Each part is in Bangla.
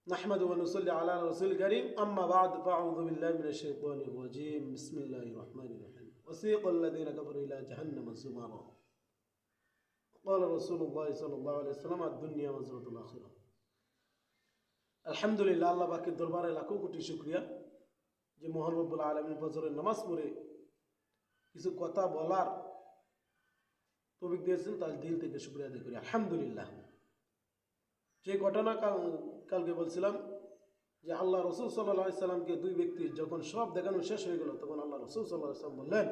نحمده ونصلي على رسول الكريم أما بعد فأعوذ بالله من الشيطان الرجيم بسم الله الرحمن الرحيم وسيق الذين كفروا إلى جهنم زمرا قال رسول الله صلى الله عليه وسلم الدنيا مزرعة الآخرة الحمد لله আল্লাহ পাকের দরবারে লাখো কোটি শুকরিয়া যে মহান রব্বুল আলামিন ফজরের নামাজ পড়ে কিছু কথা বলার তৌফিক দিয়েছেন তার দিল থেকে শুকরিয়া আদায় করি আলহামদুলিল্লাহ। যে ঘটনা কালকে বলছিলাম যে আল্লাহ রসুল সাল্লাল্লাহু আলাইহি সাল্লামকে দুই ব্যক্তি যখন সব দেখানো শেষ হয়ে গেল তখন আল্লাহ রসুল সাল্লাল্লাহু আলাইহি সাল্লাম বললেন,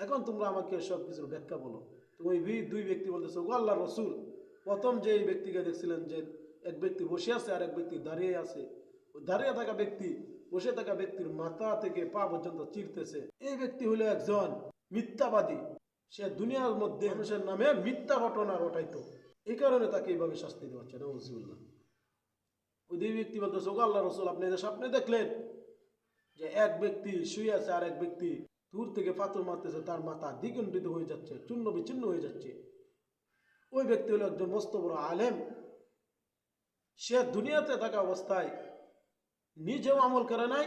এখন তোমরা আমাকে সব কিছুর ব্যাখ্যা বলো। তো ওই দুই ব্যক্তি বলতেছে, ও আল্লাহ রসুল, প্রথম যে এই ব্যক্তিকে দেখছিলেন যে এক ব্যক্তি বসে আছে আর এক ব্যক্তি দাঁড়িয়ে আছে, ওই দাঁড়িয়ে থাকা ব্যক্তি বসে থাকা ব্যক্তির মাথা থেকে পা পর্যন্ত চিরতেছে। এই ব্যক্তি হলো একজন মিথ্যাবাদী, সে দুনিয়ার মধ্যে মানুষের নামে মিথ্যা ঘটনা রটাইতো, এই কারণে তাকে এইভাবে শাস্তি দেওয়া হচ্ছে। নাউজুবিল্লাহ। ওই দুই ব্যক্তি বলতেছে, ও আল্লাহ রসুল, আপনি যে স্বপ্নে দেখলেন যে এক ব্যক্তি শুয়ে আছে আর এক ব্যক্তি দূর থেকে পাথর মারতেছে, তার মাথা দ্বিখণ্ডিত হয়ে যাচ্ছে, চূর্ণ বিচ্ছিন্ন হয়ে যাচ্ছে। ওই ব্যক্তি হলো একজন মস্ত বড় আলেম, সে দুনিয়াতে থাকা অবস্থায় নিজেও আমল করে নাই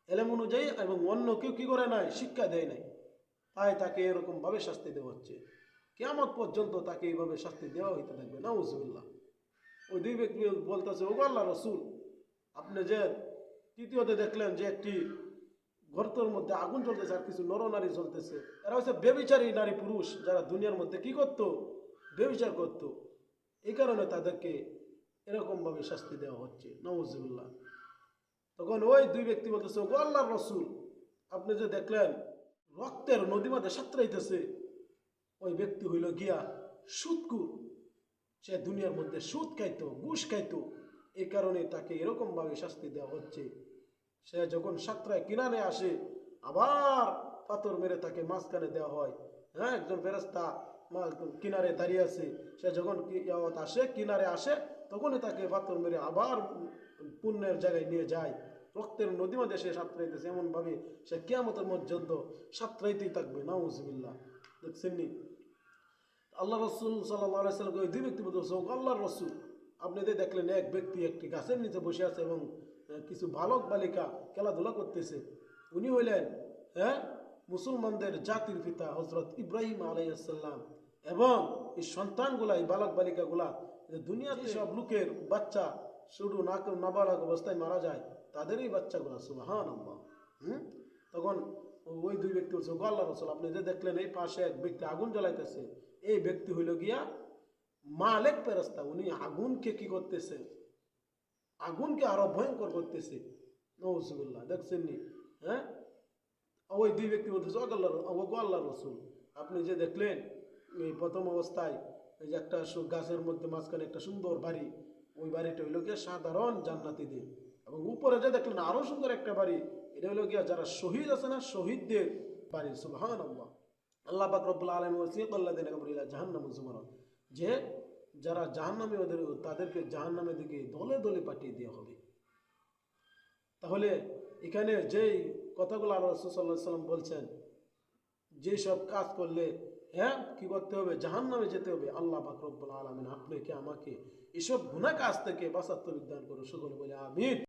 এলেম অনুযায়ী এবং অন্য কেউ কি করে নাই, শিক্ষা দেয় নাই, তাই তাকে এরকম ভাবে শাস্তি দেওয়া হচ্ছে। কিয়ামত পর্যন্ত তাকে এইভাবে শাস্তি দেওয়া হইতে থাকবে। নাউজুবিল্লাহ। ওই দুই ব্যক্তি বলতেছে, ও আল্লাহ রসুল, আপনি যে তৃতীয়তে দেখলেন যে একটি গর্তের মধ্যে আগুন জ্বলতেছে আর কিছু নরনারী জ্বলতেছে, এরা হচ্ছে বেবিচারী নারী পুরুষ যারা দুনিয়ার মধ্যে কি করত, বেবিচার করত, এই কারণে তাদেরকে এরকম ভাবে শাস্তি দেওয়া হচ্ছে। নাউজুবিল্লাহ। তখন ওই দুই ব্যক্তি বলতেছে, ও আল্লাহ রসুল, আপনি যে দেখলেন রক্তের নদী মধ্যে সাঁতরাইতেছে, ওই ব্যক্তি হইল গিয়া সুদকুর, সে দুনিয়ার মধ্যে সুদ খাইতো, ঘুষ খাইতো, এই কারণে তাকে এরকম ভাবে শাস্তি দেওয়া হচ্ছে। সে যখন সাঁতরায় কিনারে আসে, আবার পাথর মেরে তাকে মাঝখানে দেওয়া হয়। হ্যাঁ, একজন ফেরেশতা কিনারে দাঁড়িয়ে আছে, সে যখন আসে কিনারে আসে তখনই তাকে পাথর মেরে আবার পুণ্যের জায়গায় নিয়ে যায়। রক্তের নদী মধ্যে সে সাঁতরাইতেছে, এমন ভাবে সে কিয়ামতের পর্যন্ত সাঁতরাইতেই থাকবে। নাউজুবিল্লাহ। দেখছেন নি? আল্লাহ রসুল সাল্লাল্লাহু আলাইহি সাল্লাম ওই দুই ব্যক্তি বলতেছে, আল্লাহ রসুল, আপনি যে দেখলেন এক ব্যক্তি একটি গাছের নিচে বসে আছে এবং কিছু বালক বালিকা খেলাধুলা করতেছে, উনি হইলেন মুসলমানদের জাতির পিতা হযরত ইব্রাহিম আলাইহিস সালাম, এবং এই সন্তানগুলা, এই বালক বালিকাগুলা দুনিয়াতে সব লোকের বাচ্চা শুধু নাবালক অবস্থায় মারা যায়, তাদেরই বাচ্চাগুলা। সুবহানাল্লাহ। তখন ওই দুই ব্যক্তি বলছে, আল্লাহ রসুল, আপনি যে দেখলেন এই পাশে এক ব্যক্তি আগুন জ্বালাইতেছে, এই ব্যক্তি হইল গিয়া মালিক ফেরেশতা, উনি আগুনকে কি করতেছে, আগুনকে আরো ভয়ঙ্কর করতেছে। নাউজুবিল্লাহ। দেখছেন নি? হ্যাঁ, ওই দুই ব্যক্তি বলতেছে, আল্লাহ রসুল, আপনি যে দেখলেন এই প্রথম অবস্থায় এই যে একটা গাছের মধ্যে মাঝখানে একটা সুন্দর বাড়ি, ওই বাড়িটা হইল গিয়া সাধারণ জান্নাতীদের, এবং উপরে যে দেখলেন আরো সুন্দর একটা বাড়ি, এটা হইল গিয়া যারা শহীদ আছে না, শহীদদের বাড়ি। সুবহানাল্লাহ। আল্লাহ পাক রব্বুল আলামিন ওয়াসিকাল্লাযিনা কাফারু ইলা জাহান্নাম যুমারা, যে যারা জাহান্নামে, তাদেরকে জাহান্নামের দিকে দলে দলে পাঠিয়ে দেওয়া হবে। তাহলে এখানে যেই কথাগুলো আল্লাহ রাসূল সাল্লাল্লাহু আলাইহি সাল্লাম বলছেন, যে সব কাজ করলে কি করতে হবে, জাহান্নামে যেতে হবে, আল্লাহ পাক রব্বুল আলামিন আপনাকে আমাকে এসব গুনাহ কাজ থেকে বাঁচার তৌফিক দান করুন। সকলে বলে আমিন।